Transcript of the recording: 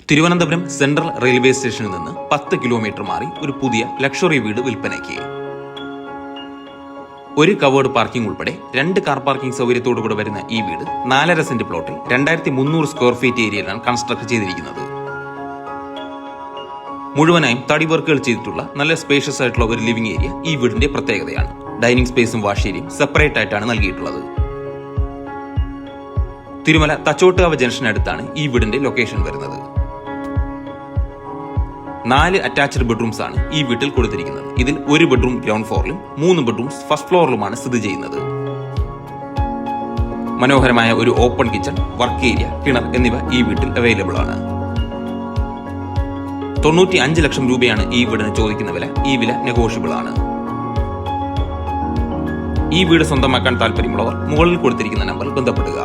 Thiruvananthapuram central railway സ്റ്റേഷനിൽ നിന്ന് 10 kilometre മാറി ഒരു പുതിയ ലക്ഷറി വീട് വിൽപ്പനയ്ക്ക്. ഒരു കവേർഡ് പാർക്കിംഗ് ഉൾപ്പെടെ 2 കാർ പാർക്കിംഗ് സൗകര്യത്തോടുകൂടി വരുന്ന ഈ വീട് 4.5 സെന്റ് പ്ലോട്ടിൽ 2300 സ്ക്വയർ ഫീറ്റ് ഏരിയയിലാണ് കൺസ്ട്രക്ട് ചെയ്തിരിക്കുന്നത്. മുഴുവനായും തടി വർക്കുകൾ ചെയ്തിട്ടുള്ള നല്ല സ്പേഷ്യസ് ആയിട്ടുള്ള ഒരു ലിവിംഗ് ഏരിയ ഈ വീടിന്റെ പ്രത്യേകതയാണ്. ഡൈനിങ് സ്പേസും വാഷ് ഏരിയയും സെപ്പറേറ്റ് ആയിട്ടാണ് നൽകിയിട്ടുള്ളത്. തിരുമല തച്ചോട്ടുകാവ് ജംഗ്ഷനടുത്താണ് ഈ വീടിന്റെ ലൊക്കേഷൻ വരുന്നത്. 4 അറ്റാച്ച്ഡ് ബെഡ്റൂംസ് ആണ് ഈ വീട്ടിൽ കൊടുത്തിരിക്കുന്നത്. ഇതിൽ ഒരു ബെഡ്റൂം ഗ്രൗണ്ട് ഫ്ലോറിലും 3 ബെഡ്റൂംസ് ഫസ്റ്റ് ഫ്ലോറിലുമാണ് സ്ഥിതി ചെയ്യുന്നത്. മനോഹരമായ ഒരു ഓപ്പൺ കിച്ചൺ, വർക്ക് ഏരിയ, കിണർ എന്നിവ ഈ വീട്ടിൽ അവൈലബിൾ ആണ്. 95 ലക്ഷം രൂപയാണ് ഈ വീടിന് ചോദിക്കുന്ന വില. ഈ വില നെഗോഷ്യബിൾ ആണ്. ഈ വീട് സ്വന്തമാക്കാൻ താല്പര്യമുള്ളവർ മുകളിൽ കൊടുത്തിരിക്കുന്ന നമ്പറിൽ ബന്ധപ്പെടുക.